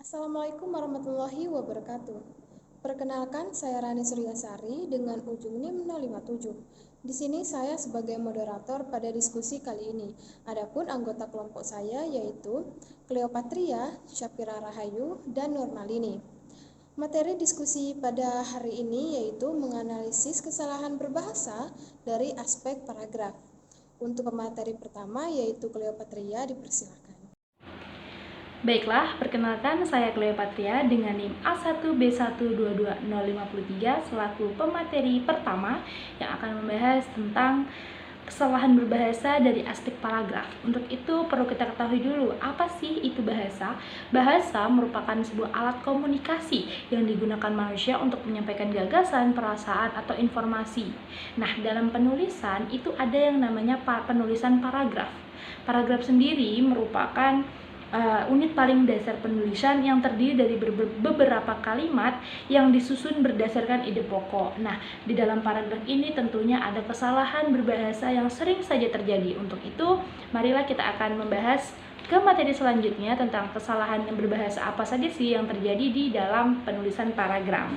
Assalamualaikum warahmatullahi wabarakatuh. Perkenalkan, saya Rani Suryasari dengan ujung NIM 057. Di sini saya sebagai moderator pada diskusi kali ini. Adapun anggota kelompok saya yaitu Cleopatria, Syafira Rahayu, dan Nurmalini. Materi diskusi pada hari ini yaitu menganalisis kesalahan berbahasa dari aspek paragraf. Untuk pemateri pertama yaitu Cleopatria, dipersilakan. Baiklah, perkenalkan saya Cleopatria dengan NIM A1B122053 selaku pemateri pertama yang akan membahas tentang kesalahan berbahasa dari aspek paragraf. Untuk itu perlu kita ketahui dulu apa sih itu bahasa. Bahasa merupakan sebuah alat komunikasi yang digunakan manusia untuk menyampaikan gagasan, perasaan, atau informasi. Nah, dalam penulisan itu ada yang namanya penulisan paragraf. Paragraf sendiri merupakan unit paling dasar penulisan yang terdiri dari beberapa kalimat yang disusun berdasarkan ide pokok. Nah, di dalam paragraf ini tentunya ada kesalahan berbahasa yang sering saja terjadi. Untuk itu, marilah kita akan membahas ke materi selanjutnya tentang kesalahan yang berbahasa apa saja sih yang terjadi di dalam penulisan paragraf.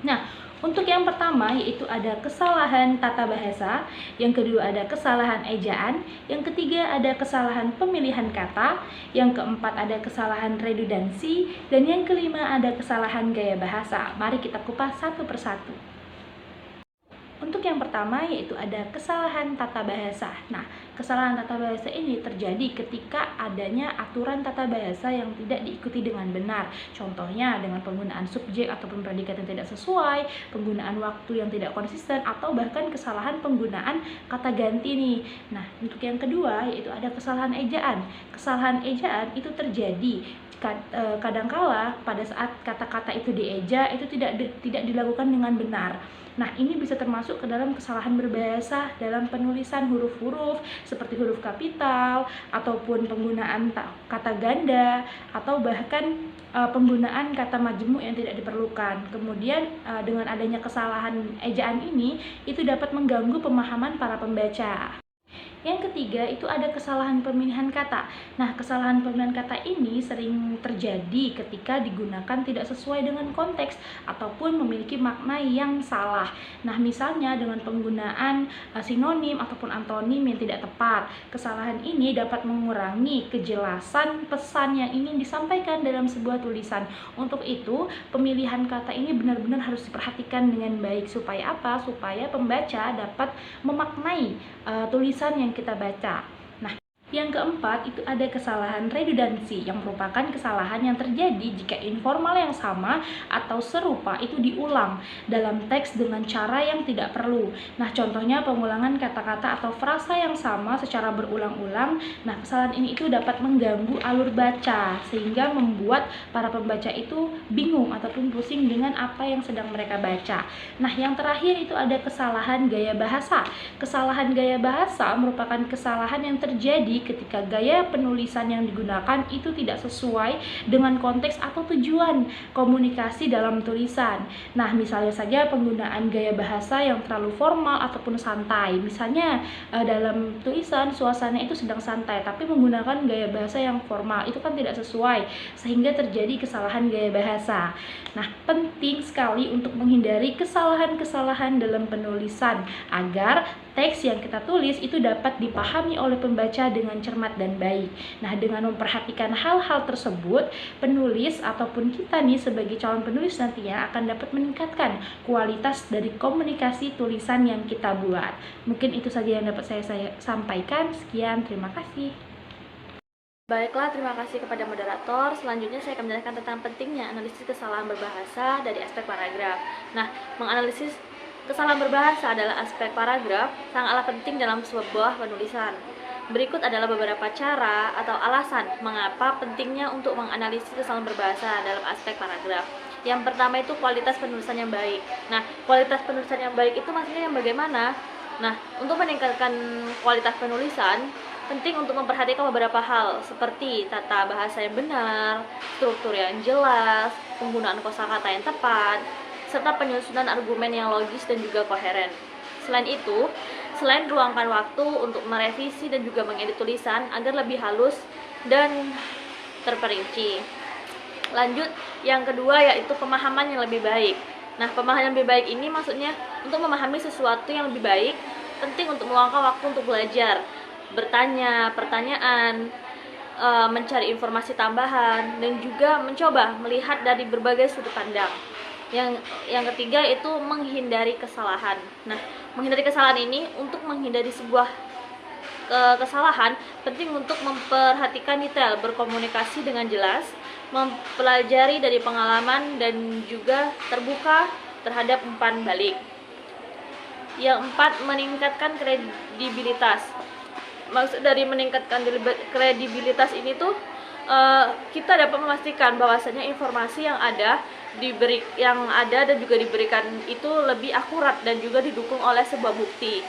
Nah, untuk yang pertama yaitu ada kesalahan tata bahasa, yang kedua ada kesalahan ejaan, yang ketiga ada kesalahan pemilihan kata, yang keempat ada kesalahan redundansi, dan yang kelima ada kesalahan gaya bahasa. Mari kita kupas satu persatu. Untuk yang pertama yaitu ada kesalahan tata bahasa. Nah, kesalahan tata bahasa ini terjadi ketika adanya aturan tata bahasa yang tidak diikuti dengan benar. Contohnya dengan penggunaan subjek ataupun predikat yang tidak sesuai, penggunaan waktu yang tidak konsisten, atau bahkan kesalahan penggunaan kata ganti nih. Nah, untuk yang kedua yaitu ada kesalahan ejaan. Kesalahan ejaan itu terjadi kadangkala pada saat kata-kata itu dieja itu tidak dilakukan dengan benar. Nah, ini bisa termasuk ke dalam kesalahan berbahasa dalam penulisan huruf-huruf seperti huruf kapital ataupun penggunaan kata ganda atau bahkan penggunaan kata majemuk yang tidak diperlukan. Kemudian dengan adanya kesalahan ejaan ini itu dapat mengganggu pemahaman para pembaca. Yang ketiga itu ada kesalahan pemilihan kata. Nah, kesalahan pemilihan kata ini sering terjadi ketika digunakan tidak sesuai dengan konteks ataupun memiliki makna yang salah. Nah, misalnya dengan penggunaan sinonim ataupun antonim yang tidak tepat. Kesalahan ini dapat mengurangi kejelasan pesan yang ingin disampaikan dalam sebuah tulisan. Untuk itu, pemilihan kata ini benar-benar harus diperhatikan dengan baik. Supaya apa? Supaya pembaca dapat memaknai tulisan yang kita baca. Nah, yang keempat itu ada kesalahan redundansi yang merupakan kesalahan yang terjadi jika informal yang sama atau serupa itu diulang dalam teks dengan cara yang tidak perlu. Nah, contohnya pengulangan kata-kata atau frasa yang sama secara berulang-ulang. Nah, kesalahan ini itu dapat mengganggu alur baca sehingga membuat para pembaca itu bingung ataupun pusing dengan apa yang sedang mereka baca. Nah, yang terakhir itu ada kesalahan gaya bahasa. Kesalahan gaya bahasa merupakan kesalahan yang terjadi ketika gaya penulisan yang digunakan itu tidak sesuai dengan konteks atau tujuan komunikasi dalam tulisan. Nah, misalnya saja penggunaan gaya bahasa yang terlalu formal ataupun santai. Misalnya dalam tulisan suasana itu sedang santai tapi menggunakan gaya bahasa yang formal, itu kan tidak sesuai sehingga terjadi kesalahan gaya bahasa. Nah, penting sekali untuk menghindari kesalahan-kesalahan dalam penulisan agar teks yang kita tulis itu dapat dipahami oleh pembaca dengan cermat dan baik. Nah, dengan memperhatikan hal-hal tersebut, penulis ataupun kita nih sebagai calon penulis nantinya akan dapat meningkatkan kualitas dari komunikasi tulisan yang kita buat. Mungkin itu saja yang dapat saya sampaikan. Sekian, terima kasih. Baiklah, terima kasih kepada moderator. Selanjutnya saya akan menjelaskan tentang pentingnya analisis kesalahan berbahasa dari aspek paragraf. Nah, menganalisis kesalahan berbahasa adalah aspek paragraf sangatlah penting dalam sebuah penulisan. Berikut adalah beberapa cara atau alasan mengapa pentingnya untuk menganalisis kesalahan berbahasa dalam aspek paragraf. Yang pertama itu kualitas penulisan yang baik. Nah, kualitas penulisan yang baik itu maksudnya yang bagaimana? Nah, untuk meningkatkan kualitas penulisan, penting untuk memperhatikan beberapa hal seperti tata bahasa yang benar, struktur yang jelas, penggunaan kosakata yang tepat, serta penyusunan argumen yang logis dan juga koheren. Selain itu, selain meluangkan waktu untuk merevisi dan juga mengedit tulisan agar lebih halus dan terperinci. Lanjut, yang kedua yaitu pemahaman yang lebih baik. Nah, pemahaman yang lebih baik ini maksudnya untuk memahami sesuatu yang lebih baik, penting untuk meluangkan waktu untuk belajar, bertanya pertanyaan, mencari informasi tambahan, dan juga mencoba melihat dari berbagai sudut pandang. Yang ketiga itu menghindari kesalahan. Nah, menghindari kesalahan ini, untuk menghindari sebuah kesalahan, penting untuk memperhatikan detail, berkomunikasi dengan jelas, mempelajari dari pengalaman, dan juga terbuka terhadap umpan balik. Yang empat, meningkatkan kredibilitas. Maksud dari meningkatkan kredibilitas ini tuh kita dapat memastikan bahwasanya informasi yang ada dan juga diberikan itu lebih akurat dan juga didukung oleh sebuah bukti.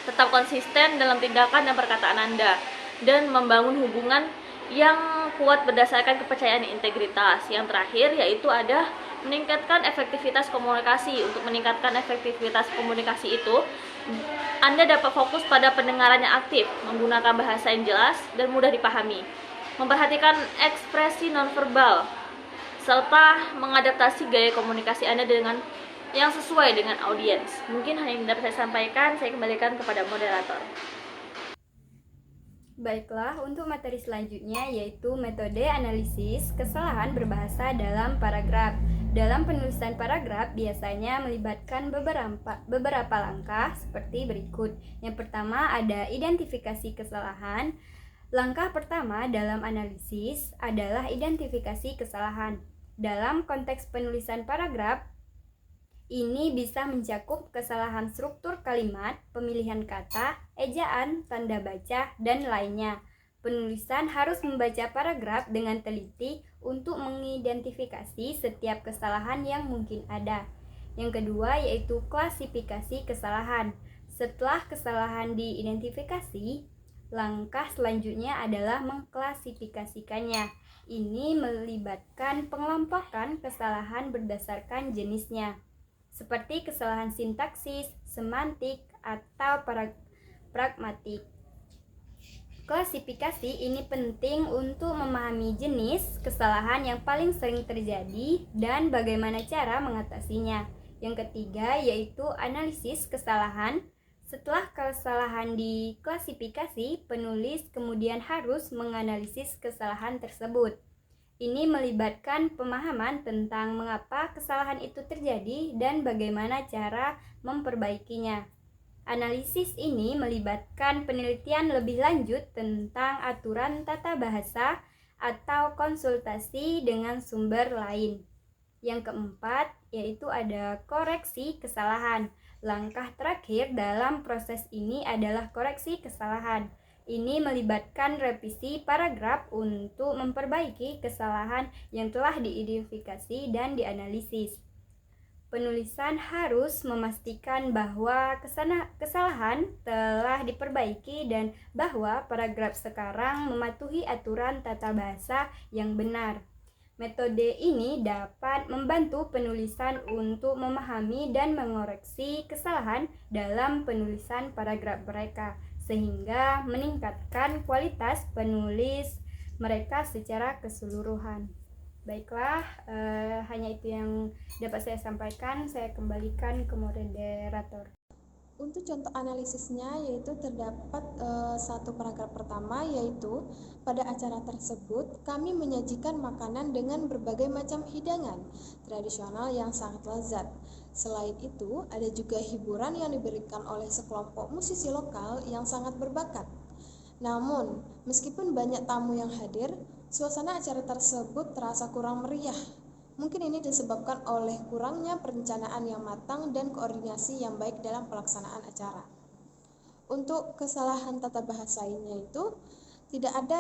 Tetap konsisten dalam tindakan dan perkataan Anda, dan membangun hubungan yang kuat berdasarkan kepercayaan dan integritas. Yang terakhir yaitu ada meningkatkan efektivitas komunikasi. Untuk meningkatkan efektivitas komunikasi itu, Anda dapat fokus pada pendengaran yang aktif, menggunakan bahasa yang jelas dan mudah dipahami, memperhatikan ekspresi nonverbal, serta mengadaptasi gaya komunikasi Anda dengan yang sesuai dengan audiens. Mungkin hanya yang dapat saya sampaikan, saya kembalikan kepada moderator. Baiklah, untuk materi selanjutnya yaitu metode analisis kesalahan berbahasa dalam paragraf. Dalam penulisan paragraf biasanya melibatkan beberapa langkah seperti berikut. Yang pertama ada identifikasi kesalahan. Langkah pertama dalam analisis adalah identifikasi kesalahan. Dalam konteks penulisan paragraf, ini bisa mencakup kesalahan struktur kalimat, pemilihan kata, ejaan, tanda baca, dan lainnya. Penulisan harus membaca paragraf dengan teliti untuk mengidentifikasi setiap kesalahan yang mungkin ada. Yang kedua yaitu klasifikasi kesalahan. Setelah kesalahan diidentifikasi, langkah selanjutnya adalah mengklasifikasikannya. Ini melibatkan pengelompokan kesalahan berdasarkan jenisnya, seperti kesalahan sintaksis, semantik, atau pragmatik. Klasifikasi ini penting untuk memahami jenis kesalahan yang paling sering terjadi dan bagaimana cara mengatasinya. Yang ketiga yaitu analisis kesalahan. Setelah kesalahan diklasifikasi, penulis kemudian harus menganalisis kesalahan tersebut. Ini melibatkan pemahaman tentang mengapa kesalahan itu terjadi dan bagaimana cara memperbaikinya. Analisis ini melibatkan penelitian lebih lanjut tentang aturan tata bahasa atau konsultasi dengan sumber lain. Yang keempat yaitu ada koreksi kesalahan. Langkah terakhir dalam proses ini adalah koreksi kesalahan. Ini melibatkan revisi paragraf untuk memperbaiki kesalahan yang telah diidentifikasi dan dianalisis. Penulisan harus memastikan bahwa kesalahan telah diperbaiki dan bahwa paragraf sekarang mematuhi aturan tata bahasa yang benar. Metode ini dapat membantu penulisan untuk memahami dan mengoreksi kesalahan dalam penulisan paragraf mereka, sehingga meningkatkan kualitas penulis mereka secara keseluruhan. Baiklah, hanya itu yang dapat saya sampaikan. Saya kembalikan ke moderator. Untuk contoh analisisnya yaitu terdapat satu paragraf pertama, yaitu pada acara tersebut kami menyajikan makanan dengan berbagai macam hidangan tradisional yang sangat lezat. Selain itu, ada juga hiburan yang diberikan oleh sekelompok musisi lokal yang sangat berbakat. Namun, meskipun banyak tamu yang hadir, suasana acara tersebut terasa kurang meriah. Mungkin ini disebabkan oleh kurangnya perencanaan yang matang dan koordinasi yang baik dalam pelaksanaan acara. Untuk kesalahan tata bahasa ini itu tidak ada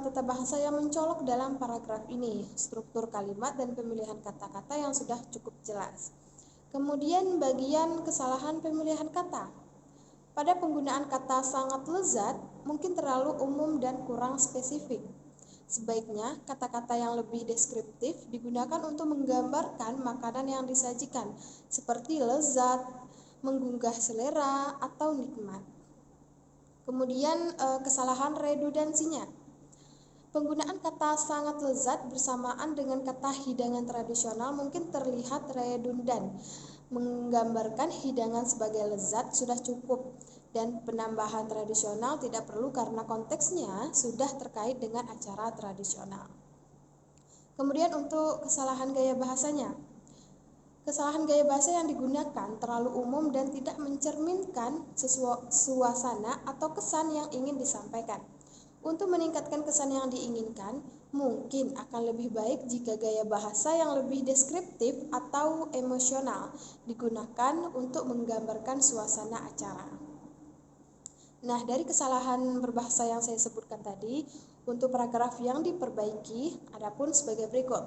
tata bahasa yang mencolok dalam paragraf ini, struktur kalimat dan pemilihan kata-kata yang sudah cukup jelas. Kemudian bagian kesalahan pemilihan kata. Pada penggunaan kata sangat lezat mungkin terlalu umum dan kurang spesifik. Sebaiknya kata-kata yang lebih deskriptif digunakan untuk menggambarkan makanan yang disajikan, seperti lezat, menggugah selera, atau nikmat. Kemudian kesalahan redundansinya. Penggunaan kata sangat lezat bersamaan dengan kata hidangan tradisional mungkin terlihat redundan. Menggambarkan hidangan sebagai lezat sudah cukup, dan penambahan tradisional tidak perlu karena konteksnya sudah terkait dengan acara tradisional. Kemudian untuk kesalahan gaya bahasanya. Kesalahan gaya bahasa yang digunakan terlalu umum dan tidak mencerminkan suasana atau kesan yang ingin disampaikan. Untuk meningkatkan kesan yang diinginkan, mungkin akan lebih baik jika gaya bahasa yang lebih deskriptif atau emosional digunakan untuk menggambarkan suasana acara. Nah, dari kesalahan berbahasa yang saya sebutkan tadi, untuk paragraf yang diperbaiki, adapun sebagai berikut.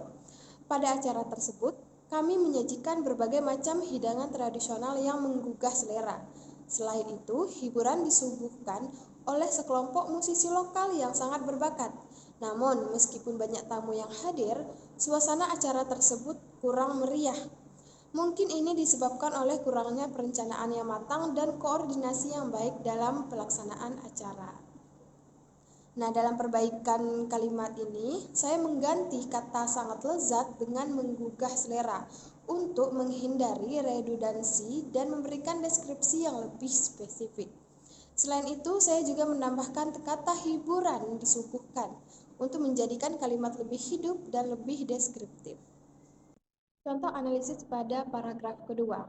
Pada acara tersebut, kami menyajikan berbagai macam hidangan tradisional yang menggugah selera. Selain itu, hiburan disuguhkan oleh sekelompok musisi lokal yang sangat berbakat. Namun, meskipun banyak tamu yang hadir, suasana acara tersebut kurang meriah. Mungkin ini disebabkan oleh kurangnya perencanaan yang matang dan koordinasi yang baik dalam pelaksanaan acara. Nah, dalam perbaikan kalimat ini, saya mengganti kata sangat lezat dengan menggugah selera untuk menghindari redundansi dan memberikan deskripsi yang lebih spesifik. Selain itu, saya juga menambahkan kata hiburan disuguhkan untuk menjadikan kalimat lebih hidup dan lebih deskriptif. Contoh analisis pada paragraf kedua.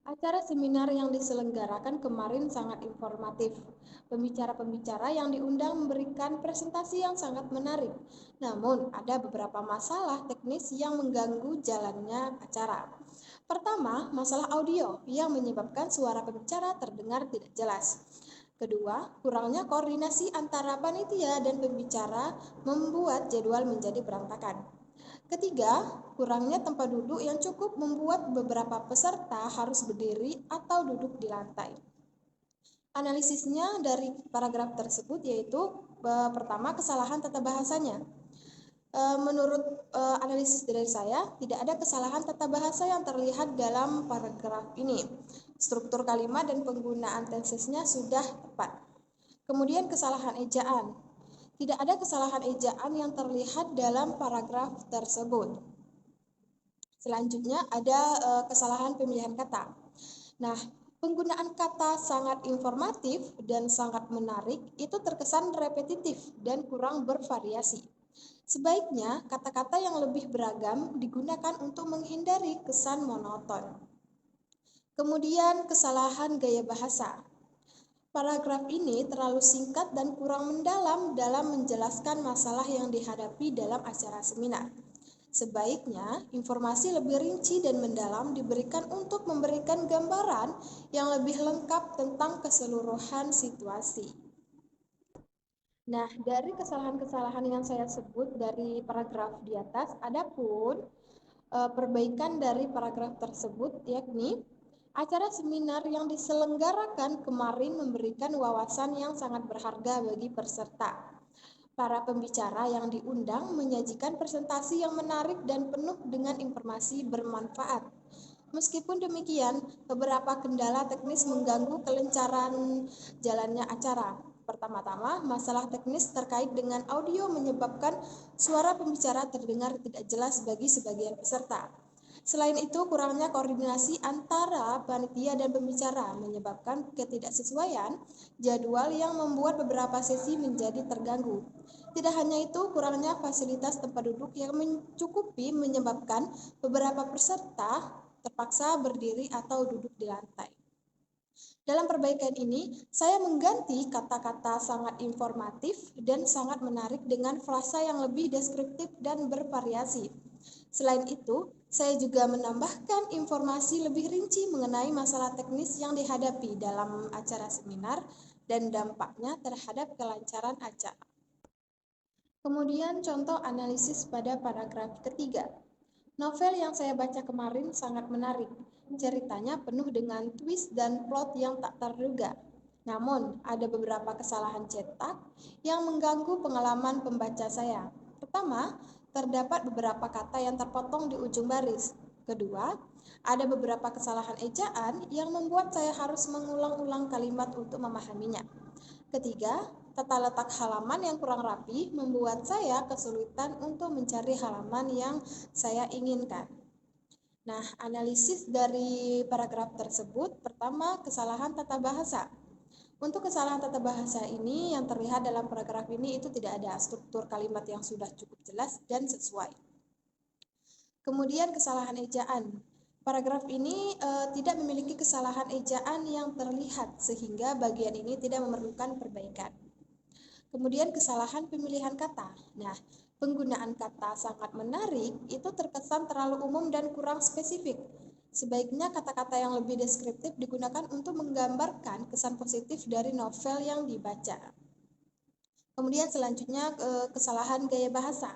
Acara seminar yang diselenggarakan kemarin sangat informatif. Pembicara-pembicara yang diundang memberikan presentasi yang sangat menarik. Namun, ada beberapa masalah teknis yang mengganggu jalannya acara. Pertama, masalah audio yang menyebabkan suara pembicara terdengar tidak jelas. Kedua, kurangnya koordinasi antara panitia dan pembicara membuat jadwal menjadi berantakan. Ketiga, kurangnya tempat duduk yang cukup membuat beberapa peserta harus berdiri atau duduk di lantai. Analisisnya dari paragraf tersebut yaitu pertama, kesalahan tata bahasanya. Menurut analisis dari saya, tidak ada kesalahan tata bahasa yang terlihat dalam paragraf ini. Struktur kalimat dan penggunaan tensesnya sudah tepat. Kemudian kesalahan ejaan. Tidak ada kesalahan ejaan yang terlihat dalam paragraf tersebut. Selanjutnya ada kesalahan pemilihan kata. Nah, penggunaan kata sangat informatif dan sangat menarik itu terkesan repetitif dan kurang bervariasi. Sebaiknya kata-kata yang lebih beragam digunakan untuk menghindari kesan monoton. Kemudian kesalahan gaya bahasa. Paragraf ini terlalu singkat dan kurang mendalam dalam menjelaskan masalah yang dihadapi dalam acara seminar. Sebaiknya, informasi lebih rinci dan mendalam diberikan untuk memberikan gambaran yang lebih lengkap tentang keseluruhan situasi. Nah, dari kesalahan-kesalahan yang saya sebut dari paragraf di atas, adapun perbaikan dari paragraf tersebut yakni acara seminar yang diselenggarakan kemarin memberikan wawasan yang sangat berharga bagi peserta. Para pembicara yang diundang menyajikan presentasi yang menarik dan penuh dengan informasi bermanfaat. Meskipun demikian, beberapa kendala teknis mengganggu kelancaran jalannya acara. Pertama-tama, masalah teknis terkait dengan audio menyebabkan suara pembicara terdengar tidak jelas bagi sebagian peserta. Selain itu, kurangnya koordinasi antara panitia dan pembicara menyebabkan ketidaksesuaian jadwal yang membuat beberapa sesi menjadi terganggu. Tidak hanya itu, kurangnya fasilitas tempat duduk yang mencukupi menyebabkan beberapa peserta terpaksa berdiri atau duduk di lantai. Dalam perbaikan ini, saya mengganti kata-kata sangat informatif dan sangat menarik dengan frasa yang lebih deskriptif dan bervariasi. Selain itu, saya juga menambahkan informasi lebih rinci mengenai masalah teknis yang dihadapi dalam acara seminar dan dampaknya terhadap kelancaran acara. Kemudian contoh analisis pada paragraf ketiga. Novel yang saya baca kemarin sangat menarik. Ceritanya penuh dengan twist dan plot yang tak terduga. Namun, ada beberapa kesalahan cetak yang mengganggu pengalaman pembaca saya. Pertama, terdapat beberapa kata yang terpotong di ujung baris. Kedua, ada beberapa kesalahan ejaan yang membuat saya harus mengulang-ulang kalimat untuk memahaminya. Ketiga, tata letak halaman yang kurang rapi membuat saya kesulitan untuk mencari halaman yang saya inginkan. Nah, analisis dari paragraf tersebut, pertama, kesalahan tata bahasa. Untuk kesalahan tata bahasa ini yang terlihat dalam paragraf ini itu tidak ada struktur kalimat yang sudah cukup jelas dan sesuai. Kemudian kesalahan ejaan. Paragraf ini tidak memiliki kesalahan ejaan yang terlihat sehingga bagian ini tidak memerlukan perbaikan. Kemudian kesalahan pemilihan kata. Nah, penggunaan kata sangat menarik itu terkesan terlalu umum dan kurang spesifik. Sebaiknya kata-kata yang lebih deskriptif digunakan untuk menggambarkan kesan positif dari novel yang dibaca. Kemudian selanjutnya kesalahan gaya bahasa.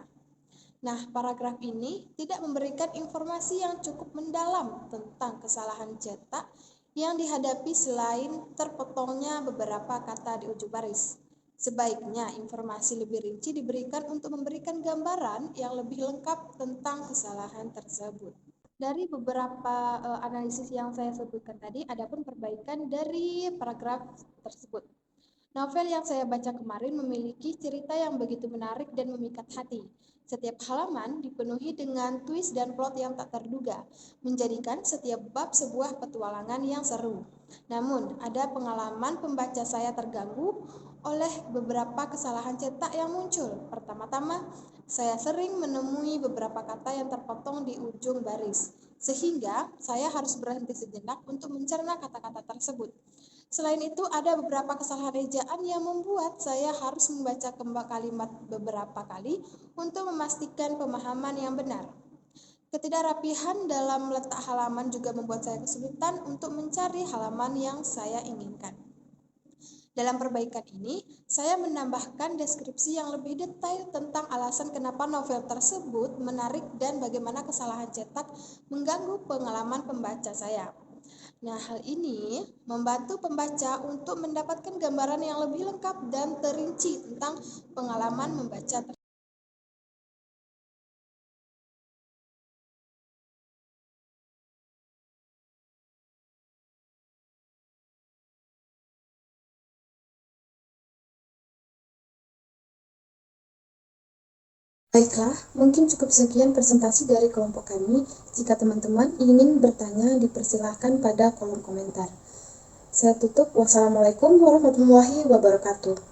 Nah, paragraf ini tidak memberikan informasi yang cukup mendalam tentang kesalahan cetak yang dihadapi selain terpotongnya beberapa kata di ujung baris. Sebaiknya informasi lebih rinci diberikan untuk memberikan gambaran yang lebih lengkap tentang kesalahan tersebut. Dari beberapa analisis yang saya sebutkan tadi, ada pun perbaikan dari paragraf tersebut. Novel yang saya baca kemarin memiliki cerita yang begitu menarik dan memikat hati. Setiap halaman dipenuhi dengan twist dan plot yang tak terduga, menjadikan setiap bab sebuah petualangan yang seru. Namun, ada pengalaman pembaca saya terganggu oleh beberapa kesalahan cetak yang muncul. Pertama-tama, saya sering menemui beberapa kata yang terpotong di ujung baris, sehingga saya harus berhenti sejenak untuk mencerna kata-kata tersebut. Selain itu, ada beberapa kesalahan ejaan yang membuat saya harus membaca kalimat beberapa kali untuk memastikan pemahaman yang benar. Ketidakrapihan dalam letak halaman juga membuat saya kesulitan untuk mencari halaman yang saya inginkan. Dalam perbaikan ini, saya menambahkan deskripsi yang lebih detail tentang alasan kenapa novel tersebut menarik dan bagaimana kesalahan cetak mengganggu pengalaman pembaca saya. Nah, hal ini membantu pembaca untuk mendapatkan gambaran yang lebih lengkap dan terinci tentang pengalaman membaca. Baiklah, mungkin cukup sekian presentasi dari kelompok kami. Jika teman-teman ingin bertanya, dipersilahkan pada kolom komentar. Saya tutup. Wassalamualaikum warahmatullahi wabarakatuh.